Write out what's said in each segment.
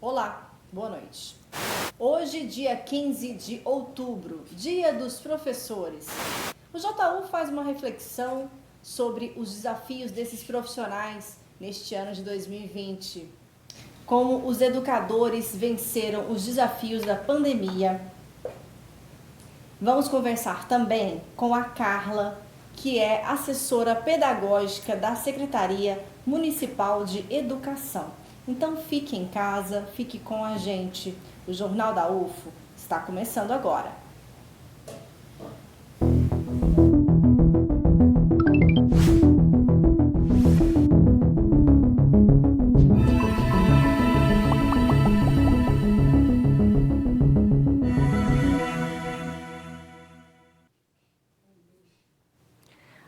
Olá, boa noite. Hoje, dia 15 de outubro, Dia dos Professores. O JU faz uma reflexão sobre os desafios desses profissionais neste ano de 2020. Como os educadores venceram os desafios da pandemia. Vamos conversar também com a Carla, que é assessora pedagógica da Secretaria Municipal de Educação. Então fique em casa, fique com a gente. O Jornal da UFO está começando agora.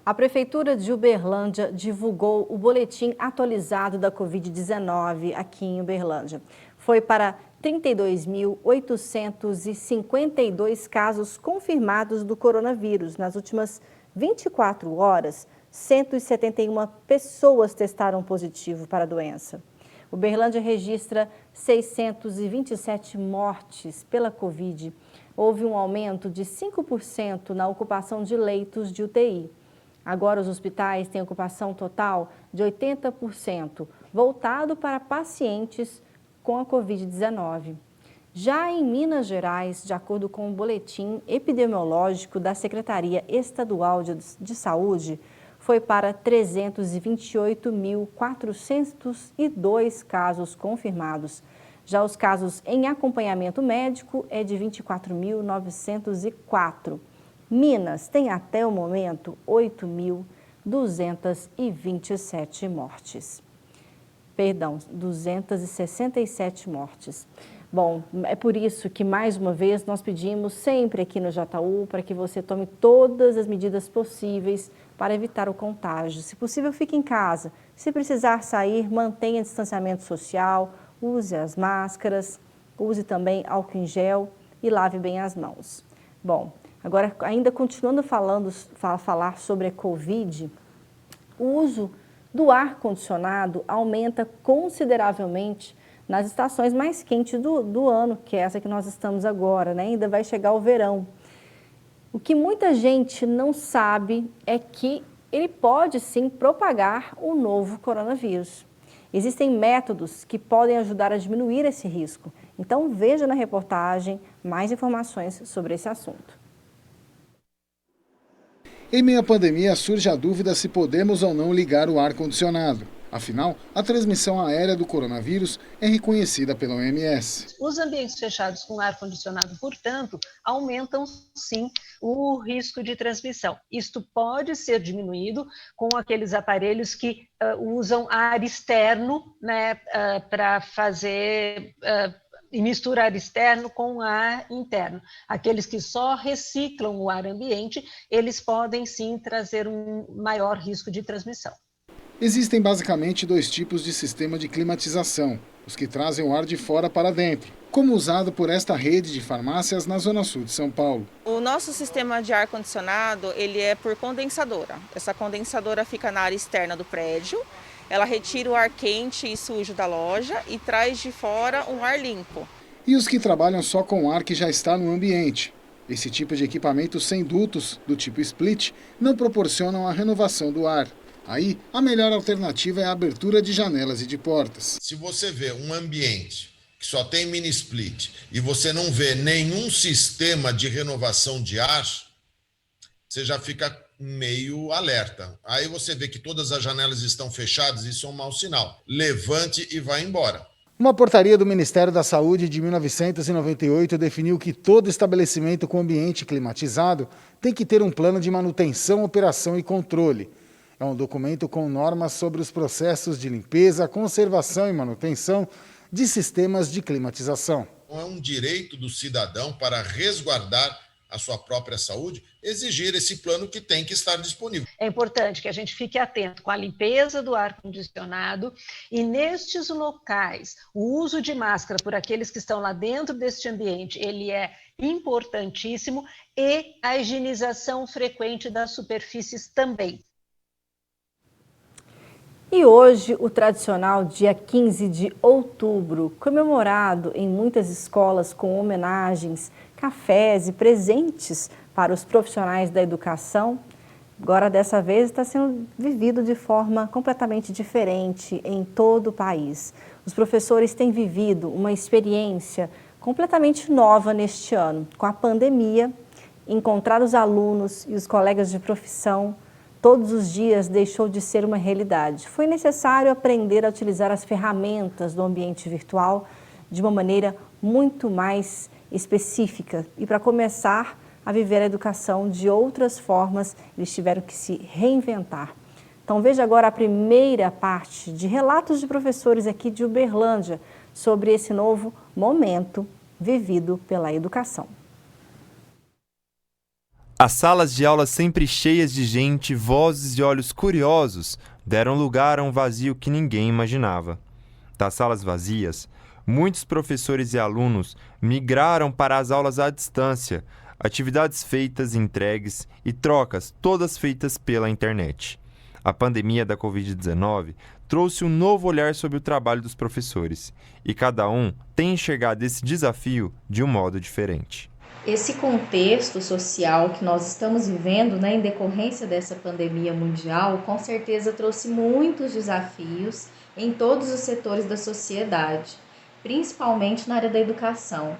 A Prefeitura de Uberlândia divulgou o boletim atualizado da Covid-19 aqui em Uberlândia. Foi para 32.852 casos confirmados do coronavírus. Nas últimas 24 horas, 171 pessoas testaram positivo para a doença. Uberlândia registra 627 mortes pela Covid. Houve um aumento de 5% na ocupação de leitos de UTI. Agora, os hospitais têm ocupação total de 80%, voltado para pacientes com a Covid-19. Já em Minas Gerais, de acordo com o boletim epidemiológico da Secretaria Estadual de Saúde, foi para 328.402 casos confirmados. Já os casos em acompanhamento médico é de 24.904. Minas tem até o momento 8.227 mortes. Perdão, 267 mortes. Bom, é por isso que, mais uma vez, nós pedimos sempre aqui no JU para que você tome todas as medidas possíveis para evitar o contágio. Se possível, fique em casa. Se precisar sair, mantenha distanciamento social, use as máscaras, use também álcool em gel e lave bem as mãos. Bom, agora, ainda continuando falar sobre a Covid, o uso do ar-condicionado aumenta consideravelmente nas estações mais quentes do ano, que é essa que nós estamos agora, né? Ainda vai chegar o verão. O que muita gente não sabe é que ele pode sim propagar o novo coronavírus. Existem métodos que podem ajudar a diminuir esse risco. Então, veja na reportagem mais informações sobre esse assunto. Em meio à pandemia, surge a dúvida se podemos ou não ligar o ar-condicionado. Afinal, a transmissão aérea do coronavírus é reconhecida pela OMS. Os ambientes fechados com ar-condicionado, portanto, aumentam sim o risco de transmissão. Isto pode ser diminuído com aqueles aparelhos que usam ar externo, né, para fazer... e misturar externo com ar interno. Aqueles que só reciclam o ar ambiente, eles podem sim trazer um maior risco de transmissão. Existem basicamente dois tipos de sistema de climatização, os que trazem o ar de fora para dentro, como usado por esta rede de farmácias na Zona Sul de São Paulo. O nosso sistema de ar-condicionado, ele é por condensadora. Essa condensadora fica na área externa do prédio. Ela retira o ar quente e sujo da loja e traz de fora um ar limpo. E os que trabalham só com ar que já está no ambiente. Esse tipo de equipamento sem dutos, do tipo split, não proporcionam a renovação do ar. Aí, a melhor alternativa é a abertura de janelas e de portas. Se você vê um ambiente que só tem mini split e você não vê nenhum sistema de renovação de ar, você já fica meio alerta. Aí você vê que todas as janelas estão fechadas, isso é um mau sinal. Levante e vá embora. Uma portaria do Ministério da Saúde de 1998 definiu que todo estabelecimento com ambiente climatizado tem que ter um plano de manutenção, operação e controle. É um documento com normas sobre os processos de limpeza, conservação e manutenção de sistemas de climatização. É um direito do cidadão para resguardar a sua própria saúde, exigir esse plano que tem que estar disponível. É importante que a gente fique atento com a limpeza do ar-condicionado e nestes locais, o uso de máscara por aqueles que estão lá dentro deste ambiente, ele é importantíssimo e a higienização frequente das superfícies também. E hoje, o tradicional dia 15 de outubro, comemorado em muitas escolas com homenagens, cafés e presentes para os profissionais da educação, agora dessa vez está sendo vivido de forma completamente diferente em todo o país. Os professores têm vivido uma experiência completamente nova neste ano. Com a pandemia, encontrar os alunos e os colegas de profissão todos os dias deixou de ser uma realidade. Foi necessário aprender a utilizar as ferramentas do ambiente virtual de uma maneira muito mais específica. E para começar a viver a educação de outras formas, eles tiveram que se reinventar. Então veja agora a primeira parte de relatos de professores aqui de Uberlândia sobre esse novo momento vivido pela educação. As salas de aula sempre cheias de gente, vozes e olhos curiosos deram lugar a um vazio que ninguém imaginava. Das salas vazias, muitos professores e alunos migraram para as aulas à distância, atividades feitas, entregues e trocas, todas feitas pela internet. A pandemia da Covid-19 trouxe um novo olhar sobre o trabalho dos professores e cada um tem enxergado esse desafio de um modo diferente. Esse contexto social que nós estamos vivendo, né, em decorrência dessa pandemia mundial, com certeza trouxe muitos desafios em todos os setores da sociedade, principalmente na área da educação.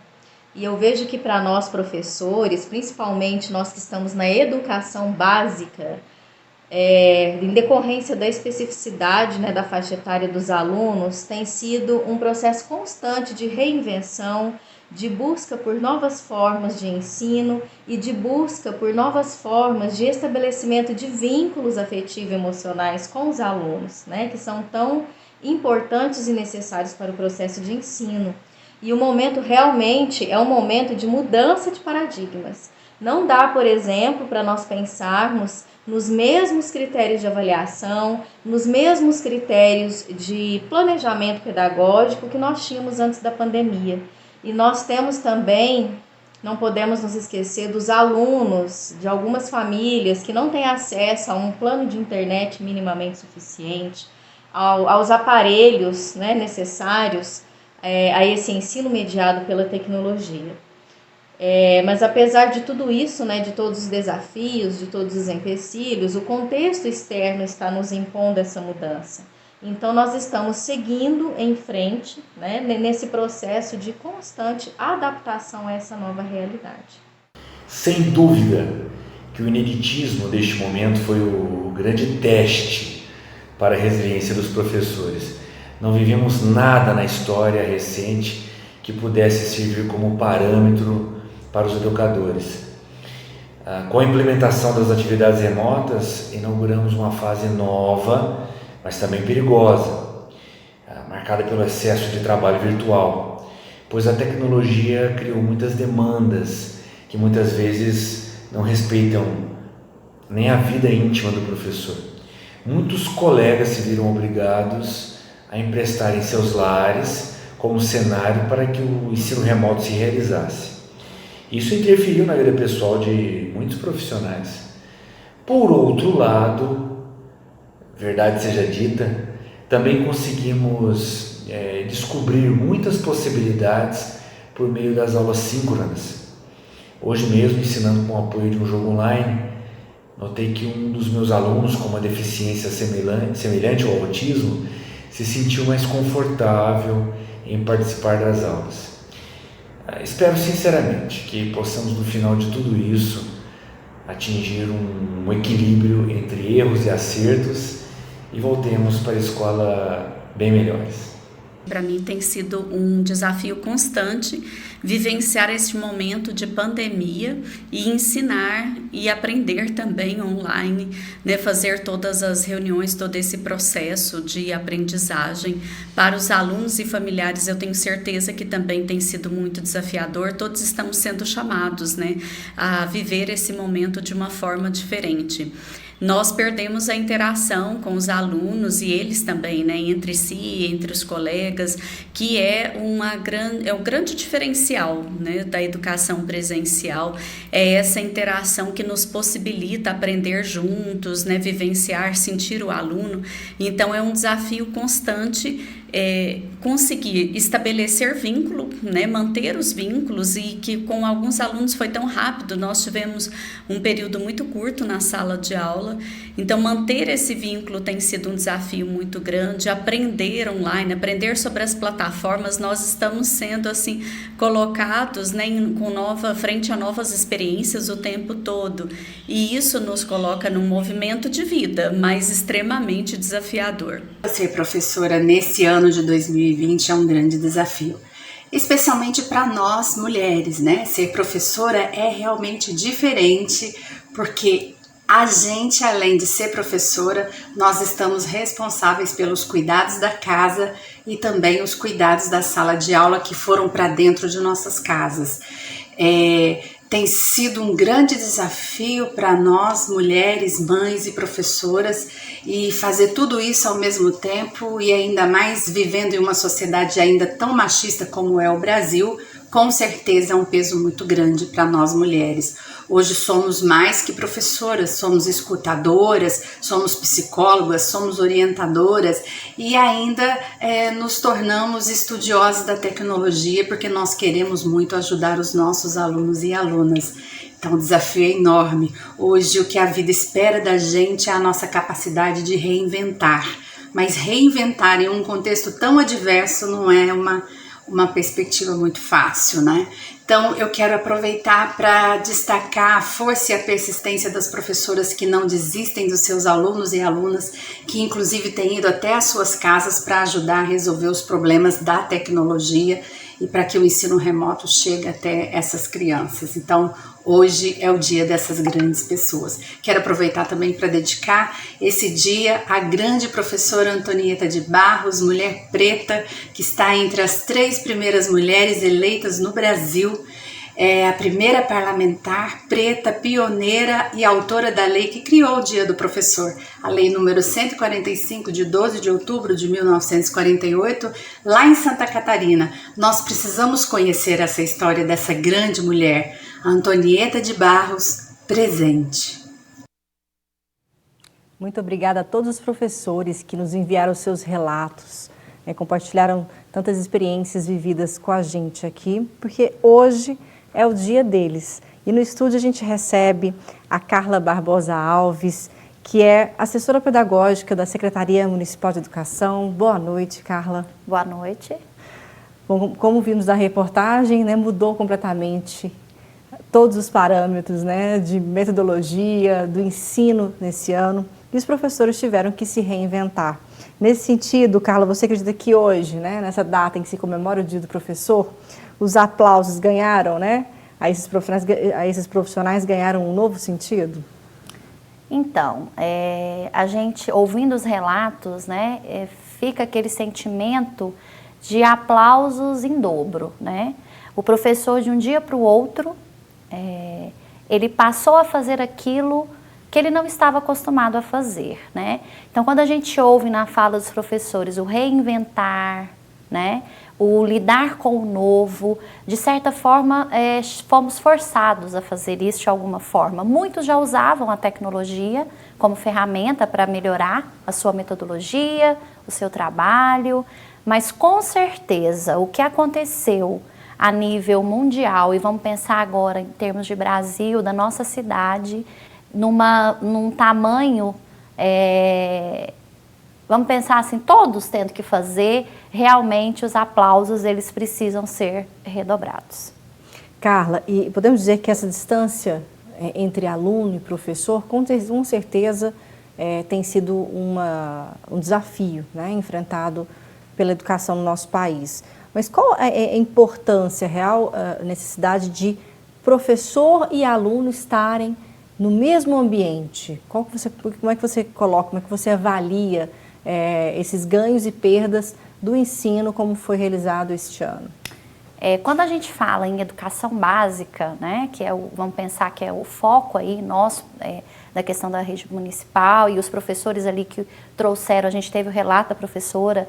E eu vejo que para nós professores, principalmente nós que estamos na educação básica, em decorrência da especificidade, né, da faixa etária dos alunos, tem sido um processo constante de reinvenção, de busca por novas formas de ensino e de busca por novas formas de estabelecimento de vínculos afetivo-emocionais com os alunos, né, que são tão importantes e necessários para o processo de ensino. E o momento realmente é um momento de mudança de paradigmas. Não dá, por exemplo, para nós pensarmos nos mesmos critérios de avaliação, nos mesmos critérios de planejamento pedagógico que nós tínhamos antes da pandemia. E nós temos também, não podemos nos esquecer dos alunos de algumas famílias que não têm acesso a um plano de internet minimamente suficiente, aos aparelhos, né, necessários a esse ensino mediado pela tecnologia. Mas apesar de tudo isso, né, de todos os desafios, de todos os empecilhos, o contexto externo está nos impondo essa mudança. Então nós estamos seguindo em frente, né, nesse processo de constante adaptação a essa nova realidade. Sem dúvida que o ineditismo deste momento foi o grande teste para a resiliência dos professores. Não vivemos nada na história recente que pudesse servir como parâmetro para os educadores. Com a implementação das atividades remotas, inauguramos uma fase nova, mas também perigosa, marcada pelo excesso de trabalho virtual, pois a tecnologia criou muitas demandas que muitas vezes não respeitam nem a vida íntima do professor. Muitos colegas se viram obrigados a emprestarem seus lares como cenário para que o ensino remoto se realizasse. Isso interferiu na vida pessoal de muitos profissionais. Por outro lado, verdade seja dita, também conseguimos descobrir muitas possibilidades por meio das aulas síncronas. Hoje mesmo, ensinando com o apoio de um jogo online, notei que um dos meus alunos com uma deficiência semelhante ao autismo se sentiu mais confortável em participar das aulas. Espero sinceramente que possamos, no final de tudo isso, atingir um equilíbrio entre erros e acertos e voltemos para a escola bem melhores. Para mim tem sido um desafio constante vivenciar este momento de pandemia e ensinar e aprender também online, né, fazer todas as reuniões, todo esse processo de aprendizagem para os alunos e familiares. Eu tenho certeza que também tem sido muito desafiador. Todos estamos sendo chamados, né, a viver esse momento de uma forma diferente. nós perdemos a interação com os alunos e eles também, né, entre si, entre os colegas, que é um grande diferencial, né, da educação presencial, é essa interação que nos possibilita aprender juntos, né, vivenciar, sentir o aluno. Então é um desafio constante conseguir estabelecer vínculo, né, manter os vínculos, e que com alguns alunos foi tão rápido, nós tivemos um período muito curto na sala de aula, então manter esse vínculo tem sido um desafio muito grande, aprender online, aprender sobre as plataformas, nós estamos sendo assim colocados, né, frente a novas experiências o tempo todo, e isso nos coloca num movimento de vida, mas extremamente desafiador. Ser professora nesse ano de 2020 é um grande desafio, especialmente para nós mulheres, né? Ser professora é realmente diferente, porque a gente, além de ser professora, nós estamos responsáveis pelos cuidados da casa e também os cuidados da sala de aula que foram para dentro de nossas casas. Tem sido um grande desafio para nós, mulheres, mães e professoras, e fazer tudo isso ao mesmo tempo, e ainda mais vivendo em uma sociedade ainda tão machista como é o Brasil, com certeza é um peso muito grande para nós mulheres. Hoje somos mais que professoras, somos escutadoras, somos psicólogas, somos orientadoras e ainda nos tornamos estudiosas da tecnologia, porque nós queremos muito ajudar os nossos alunos e alunas. Então o desafio é enorme. Hoje o que a vida espera da gente é a nossa capacidade de reinventar. Mas reinventar em um contexto tão adverso não é uma perspectiva muito fácil, né? Então eu quero aproveitar para destacar a força e a persistência das professoras que não desistem dos seus alunos e alunas, que inclusive têm ido até as suas casas para ajudar a resolver os problemas da tecnologia e para que o ensino remoto chegue até essas crianças. Então, hoje é o dia dessas grandes pessoas. Quero aproveitar também para dedicar esse dia à grande professora Antonieta de Barros, mulher preta, que está entre as 3 primeiras mulheres eleitas no Brasil. É a primeira parlamentar preta, pioneira e autora da lei que criou o Dia do Professor, a lei número 145, de 12 de outubro de 1948, lá em Santa Catarina. Nós precisamos conhecer essa história dessa grande mulher, Antonieta de Barros, presente. Muito obrigada a todos os professores que nos enviaram seus relatos, compartilharam tantas experiências vividas com a gente aqui, porque hoje é o dia deles. E no estúdio a gente recebe a Carla Barbosa Alves, que é assessora pedagógica da Secretaria Municipal de Educação. Boa noite, Carla. Boa noite. Bom, como vimos na reportagem, mudou completamente todos os parâmetros, de metodologia, do ensino nesse ano, e os professores tiveram que se reinventar. Nesse sentido, Carla, você acredita que hoje, nessa data em que se comemora o Dia do Professor, os aplausos ganharam, a esses profissionais ganharam um novo sentido? Então, a gente, ouvindo os relatos, fica aquele sentimento de aplausos em dobro, O professor, de um dia para o outro, ele passou a fazer aquilo que ele não estava acostumado a fazer, Então, quando a gente ouve na fala dos professores o reinventar, o lidar com o novo, de certa forma, fomos forçados a fazer isso de alguma forma. Muitos já usavam a tecnologia como ferramenta para melhorar a sua metodologia, o seu trabalho, mas com certeza o que aconteceu a nível mundial, e vamos pensar agora em termos de Brasil, da nossa cidade, num tamanho, vamos pensar assim, todos tendo que fazer, realmente os aplausos eles precisam ser redobrados. Carla, e podemos dizer que essa distância entre aluno e professor, com certeza, tem sido um desafio, enfrentado pela educação no nosso país. Mas qual é a importância real, a necessidade de professor e aluno estarem no mesmo ambiente? Como é que você coloca, como é que você avalia esses ganhos e perdas do ensino como foi realizado este ano? Quando a gente fala em educação básica, né, que vamos pensar que é o foco aí nosso, da questão da rede municipal, e os professores ali que trouxeram, a gente teve o relato da professora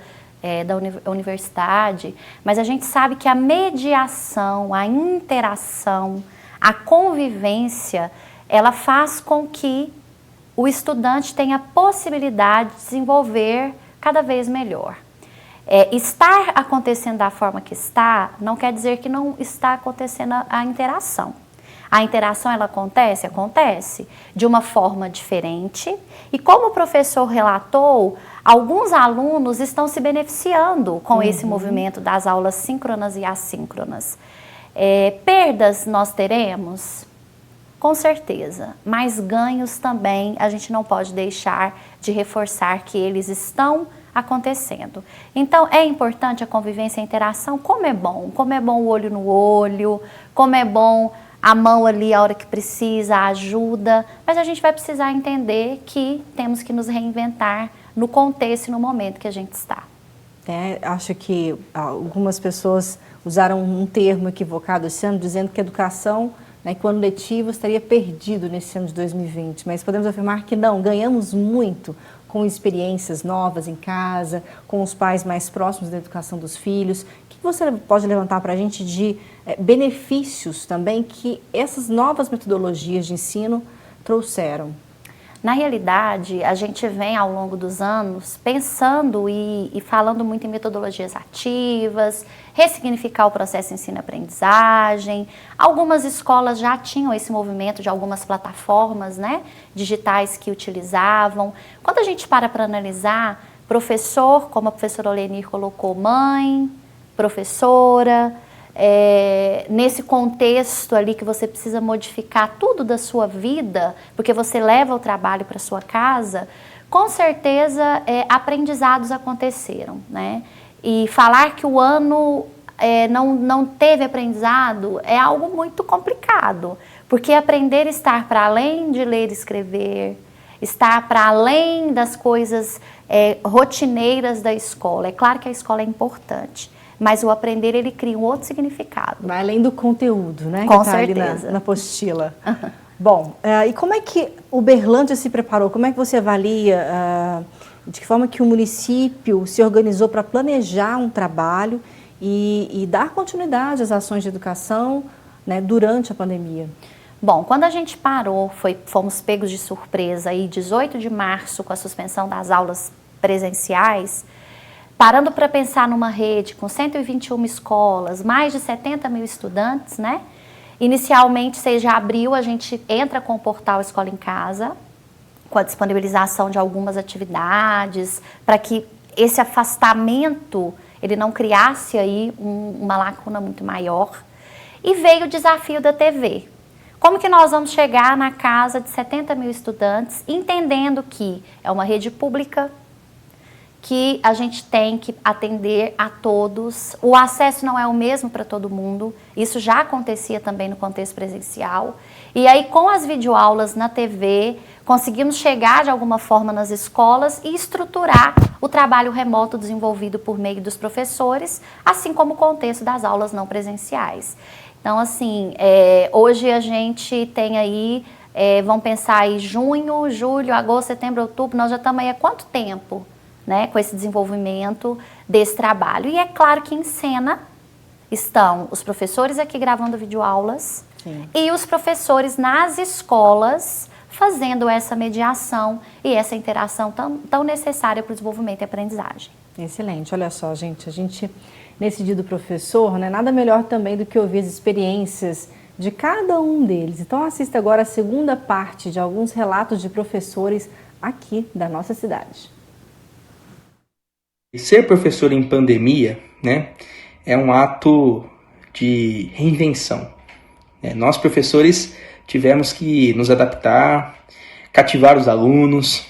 da universidade, mas a gente sabe que a mediação, a interação, a convivência, ela faz com que o estudante tenha a possibilidade de desenvolver cada vez melhor. Estar acontecendo da forma que está, não quer dizer que não está acontecendo a interação. A interação, ela acontece de uma forma diferente, e como o professor relatou, alguns alunos estão se beneficiando com esse movimento das aulas síncronas e assíncronas. Perdas nós teremos? Com certeza, mas ganhos também a gente não pode deixar de reforçar que eles estão acontecendo. Então, é importante a convivência e a interação. Como é bom o olho no olho, como é bom a mão ali a hora que precisa, a ajuda, mas a gente vai precisar entender que temos que nos reinventar no contexto e no momento que a gente está. Acho que algumas pessoas usaram um termo equivocado esse ano, dizendo que a educação, né, que o ano letivo estaria perdido nesse ano de 2020, mas podemos afirmar que não, ganhamos muito com experiências novas em casa, com os pais mais próximos da educação dos filhos. O que você pode levantar para a gente de benefícios também que essas novas metodologias de ensino trouxeram? Na realidade, a gente vem ao longo dos anos pensando e falando muito em metodologias ativas, ressignificar o processo de ensino-aprendizagem. Algumas escolas já tinham esse movimento de algumas plataformas, né, digitais que utilizavam. Quando a gente para analisar, professor, como a professora Olenir colocou, mãe, professora, nesse contexto ali que você precisa modificar tudo da sua vida, porque você leva o trabalho para sua casa, com certeza aprendizados aconteceram, né? E falar que o ano não teve aprendizado é algo muito complicado, porque aprender estar para além de ler e escrever, estar para além das coisas rotineiras da escola. É claro que a escola é importante, mas o aprender, ele cria um outro significado. Vai além do conteúdo, né? Com que tá certeza. Ali na apostila. Bom, e como é que Uberlândia se preparou? Como é que você avalia de que forma que o município se organizou para planejar um trabalho e dar continuidade às ações de educação, né, durante a pandemia? Bom, quando a gente parou, fomos pegos de surpresa aí 18 de março com a suspensão das aulas presenciais, parando para pensar numa rede com 121 escolas, mais de 70 mil estudantes, né? Inicialmente, 6 de abril, a gente entra com o portal Escola em Casa, com a disponibilização de algumas atividades, para que esse afastamento, ele não criasse aí uma lacuna muito maior. E veio o desafio da TV. Como que nós vamos chegar na casa de 70 mil estudantes, entendendo que é uma rede pública, que a gente tem que atender a todos. O acesso não é o mesmo para todo mundo, isso já acontecia também no contexto presencial. E aí, com as videoaulas na TV, conseguimos chegar de alguma forma nas escolas e estruturar o trabalho remoto desenvolvido por meio dos professores, assim como o contexto das aulas não presenciais. Então, assim, hoje a gente tem aí, vamos pensar aí, junho, julho, agosto, setembro, outubro, nós já estamos aí há quanto tempo, né, com esse desenvolvimento desse trabalho? E é claro que em cena estão os professores aqui gravando videoaulas. Sim. E os professores nas escolas fazendo essa mediação e essa interação tão necessária para o desenvolvimento e aprendizagem. Excelente. Olha só, gente, nesse dia do professor, né, nada melhor também do que ouvir as experiências de cada um deles. Então assista agora a segunda parte de alguns relatos de professores aqui da nossa cidade. Ser professor em pandemia, né, é um ato de reinvenção. Nós, professores, tivemos que nos adaptar, cativar os alunos,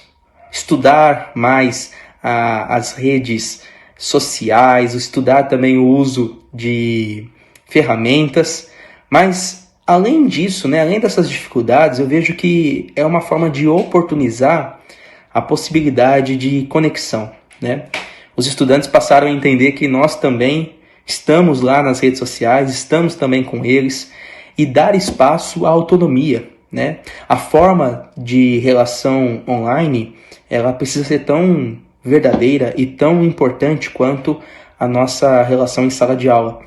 estudar mais as redes sociais, estudar também o uso de ferramentas. Mas, além disso, né, além dessas dificuldades, eu vejo que é uma forma de oportunizar a possibilidade de conexão, né? Os estudantes passaram a entender que nós também estamos lá nas redes sociais, estamos também com eles, e dar espaço à autonomia, né? A forma de relação online, ela precisa ser tão verdadeira e tão importante quanto a nossa relação em sala de aula.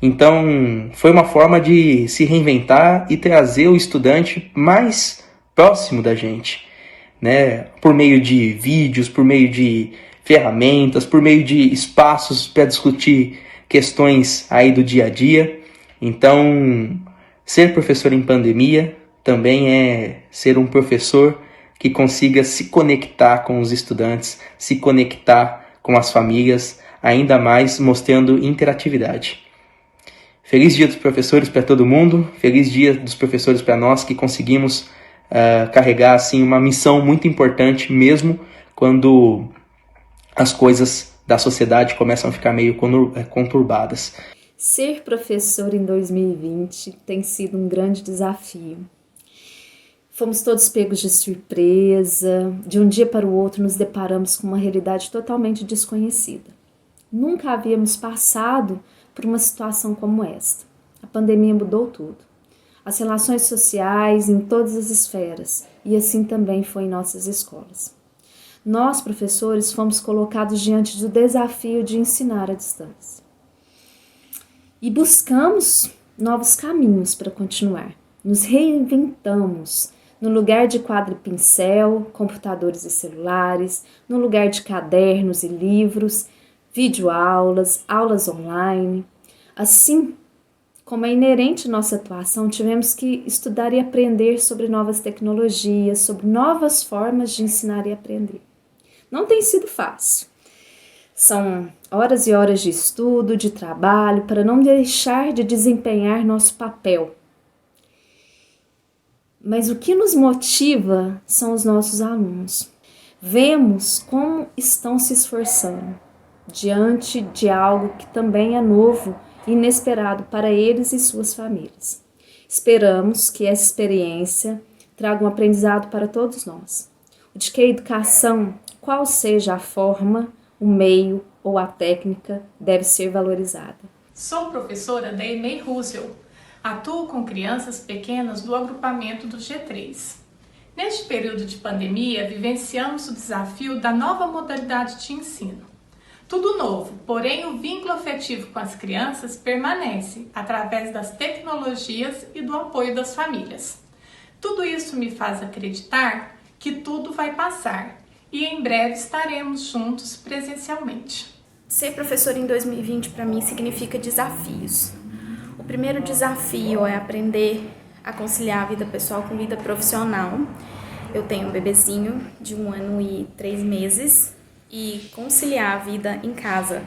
Então, foi uma forma de se reinventar e trazer o estudante mais próximo da gente, né? Por meio de vídeos, por meio de ferramentas, por meio de espaços para discutir questões aí do dia a dia. Então, ser professor em pandemia também é ser um professor que consiga se conectar com os estudantes, se conectar com as famílias, ainda mais mostrando interatividade. Feliz Dia dos Professores para todo mundo, feliz Dia dos Professores para nós que conseguimos carregar assim, uma missão muito importante, mesmo quando as coisas da sociedade começam a ficar meio conturbadas. Ser professor em 2020 tem sido um grande desafio. Fomos todos pegos de surpresa, de um dia para o outro nos deparamos com uma realidade totalmente desconhecida. Nunca havíamos passado por uma situação como esta. A pandemia mudou tudo. As relações sociais em todas as esferas, e assim também foi em nossas escolas. Nós, professores, fomos colocados diante do desafio de ensinar à distância. E buscamos novos caminhos para continuar. Nos reinventamos no lugar de quadro e pincel, computadores e celulares, no lugar de cadernos e livros, videoaulas, aulas online. Assim, como é inerente à nossa atuação, tivemos que estudar e aprender sobre novas tecnologias, sobre novas formas de ensinar e aprender. Não tem sido fácil. São horas e horas de estudo, de trabalho, para não deixar de desempenhar nosso papel. Mas o que nos motiva são os nossos alunos. Vemos como estão se esforçando diante de algo que também é novo e inesperado para eles e suas famílias. Esperamos que essa experiência traga um aprendizado para todos nós. De que a educação, qual seja a forma, o meio ou a técnica, deve ser valorizada. Sou professora da EMEI Roosevelt. Atuo com crianças pequenas do agrupamento do G3. Neste período de pandemia, vivenciamos o desafio da nova modalidade de ensino. Tudo novo, porém o vínculo afetivo com as crianças permanece através das tecnologias e do apoio das famílias. Tudo isso me faz acreditar que tudo vai passar e em breve estaremos juntos presencialmente. Ser professora em 2020 para mim significa desafios. O primeiro desafio é aprender a conciliar a vida pessoal com a vida profissional. Eu tenho um bebezinho de 1 ano e 3 meses e conciliar a vida em casa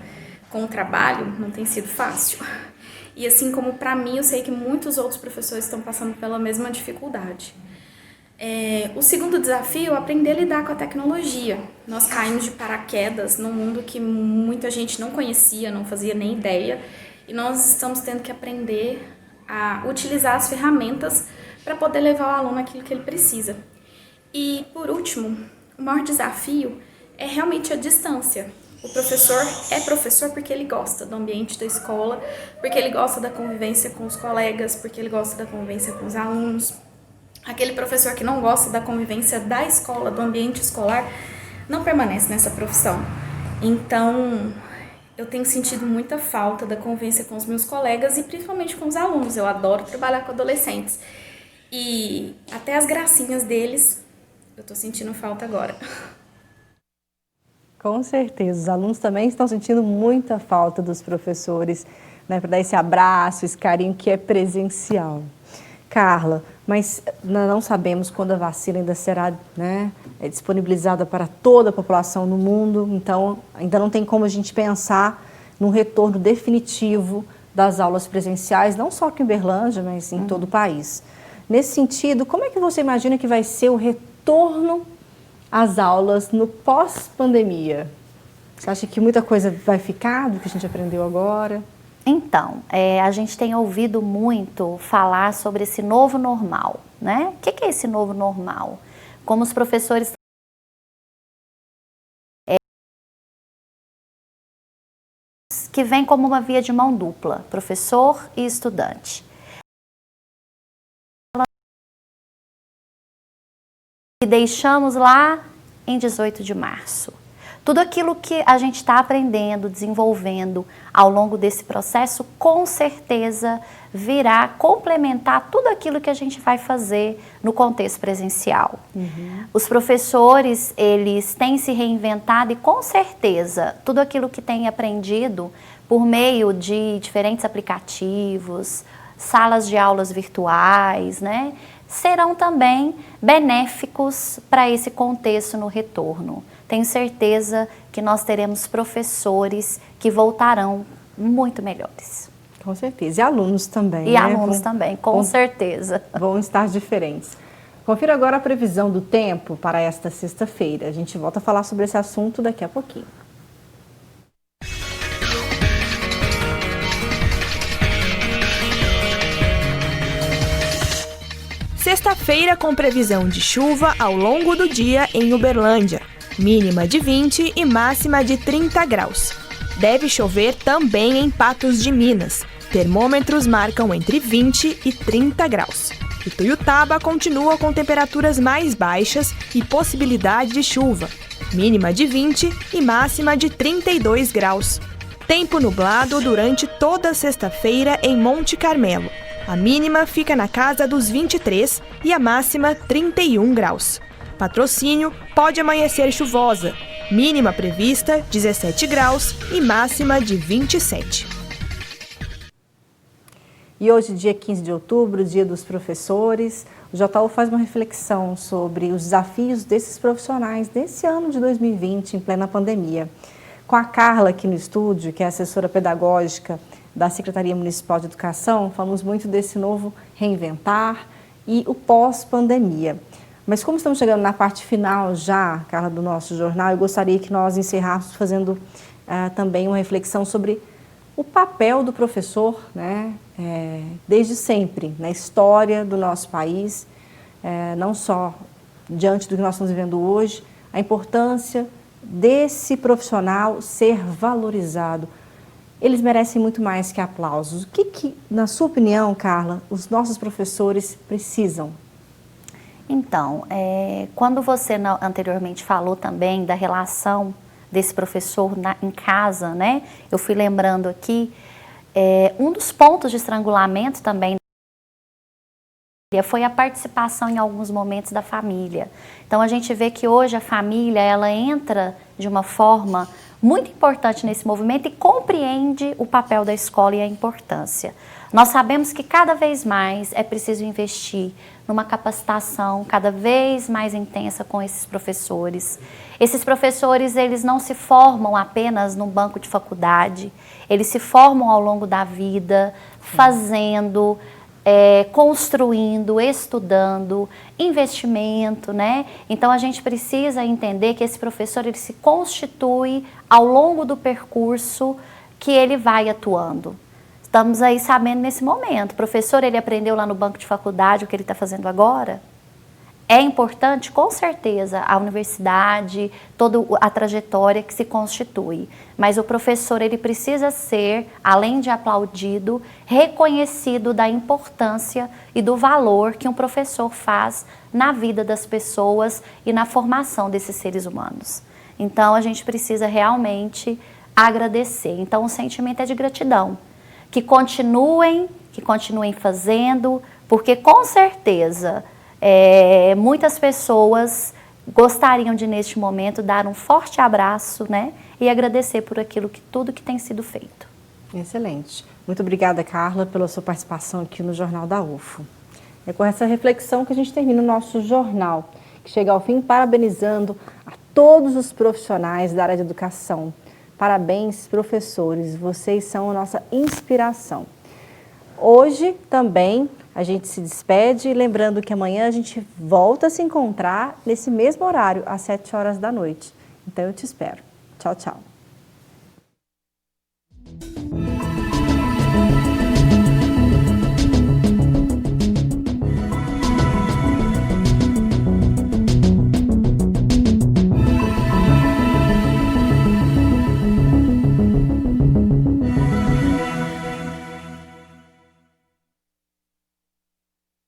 com o trabalho não tem sido fácil. E assim como para mim, eu sei que muitos outros professores estão passando pela mesma dificuldade. O segundo desafio é aprender a lidar com a tecnologia. Nós caímos de paraquedas num mundo que muita gente não conhecia, não fazia nem ideia, e nós estamos tendo que aprender a utilizar as ferramentas para poder levar o aluno aquilo que ele precisa. E, por último, o maior desafio é realmente a distância. O professor é professor porque ele gosta do ambiente da escola, porque ele gosta da convivência com os colegas, porque ele gosta da convivência com os alunos. Aquele professor que não gosta da convivência da escola, do ambiente escolar, não permanece nessa profissão. Então, eu tenho sentido muita falta da convivência com os meus colegas e principalmente com os alunos. Eu adoro trabalhar com adolescentes. E até as gracinhas deles, eu estou sentindo falta agora. Com certeza, os alunos também estão sentindo muita falta dos professores, né, para dar esse abraço, esse carinho que é presencial. Carla, mas nós não sabemos quando a vacina ainda será, né, disponibilizada para toda a população no mundo, então ainda não tem como a gente pensar num retorno definitivo das aulas presenciais, não só aqui em Uberlândia, mas em todo o país. Nesse sentido, como é que você imagina que vai ser o retorno às aulas no pós-pandemia? Você acha que muita coisa vai ficar do que a gente aprendeu agora? Então, a gente tem ouvido muito falar sobre esse novo normal, né? O que é esse novo normal? Como os professores que vem como uma via de mão dupla, professor e estudante. E deixamos lá em 18 de março. Tudo aquilo que a gente está aprendendo, desenvolvendo ao longo desse processo, com certeza virá complementar tudo aquilo que a gente vai fazer no contexto presencial. Os professores, eles têm se reinventado e com certeza tudo aquilo que têm aprendido por meio de diferentes aplicativos, salas de aulas virtuais, né, serão também benéficos para esse contexto no retorno. Tenho certeza que nós teremos professores que voltarão muito melhores. Com certeza. E alunos também. E alunos também, com certeza. Vão estar diferentes. Confira agora a previsão do tempo para esta sexta-feira. A gente volta a falar sobre esse assunto daqui a pouquinho. Sexta-feira com previsão de chuva ao longo do dia em Uberlândia. Mínima de 20 e máxima de 30 graus. Deve chover também em Patos de Minas. Termômetros marcam entre 20 e 30 graus. Ituiutaba continua com temperaturas mais baixas e possibilidade de chuva. Mínima de 20 e máxima de 32 graus. Tempo nublado durante toda sexta-feira em Monte Carmelo. A mínima fica na casa dos 23 e a máxima 31 graus. Patrocínio pode amanhecer chuvosa, mínima prevista 17 graus e máxima de 27. E hoje, dia 15 de outubro, dia dos professores, o JU faz uma reflexão sobre os desafios desses profissionais desse ano de 2020, em plena pandemia. Com a Carla aqui no estúdio, que é assessora pedagógica da Secretaria Municipal de Educação, falamos muito desse novo reinventar e o pós-pandemia. Mas como estamos chegando na parte final já, Carla, do nosso jornal, eu gostaria que nós encerrássemos fazendo também uma reflexão sobre o papel do professor, né, desde sempre, na história do nosso país, não só diante do que nós estamos vivendo hoje, a importância desse profissional ser valorizado. Eles merecem muito mais que aplausos. O que, na sua opinião, Carla, os nossos professores precisam? Então, quando você anteriormente falou também da relação desse professor em casa, né? Eu fui lembrando aqui, um dos pontos de estrangulamento também foi a participação em alguns momentos da família. Então, a gente vê que hoje a família, ela entra de uma forma muito importante nesse movimento e compreende o papel da escola e a importância. Nós sabemos que cada vez mais é preciso investir numa capacitação cada vez mais intensa com esses professores. Esses professores, eles não se formam apenas num banco de faculdade, eles se formam ao longo da vida, fazendo, construindo, estudando, investimento, né? Então a gente precisa entender que esse professor, ele se constitui ao longo do percurso que ele vai atuando. Estamos aí sabendo nesse momento, o professor, ele aprendeu lá no banco de faculdade o que ele está fazendo agora? É importante, com certeza, a universidade, toda a trajetória que se constitui. Mas o professor, ele precisa ser, além de aplaudido, reconhecido da importância e do valor que um professor faz na vida das pessoas e na formação desses seres humanos. Então, a gente precisa realmente agradecer. Então, o sentimento é de gratidão. Que continuem fazendo, porque com certeza muitas pessoas gostariam de, neste momento, dar um forte abraço, né, e agradecer por tudo que tem sido feito. Excelente. Muito obrigada, Carla, pela sua participação aqui no Jornal da UFO. É com essa reflexão que a gente termina o nosso jornal, que chega ao fim parabenizando a todos os profissionais da área de educação. Parabéns, professores, vocês são a nossa inspiração. Hoje também a gente se despede, lembrando que amanhã a gente volta a se encontrar nesse mesmo horário, às 7 horas da noite. Então eu te espero. Tchau, tchau.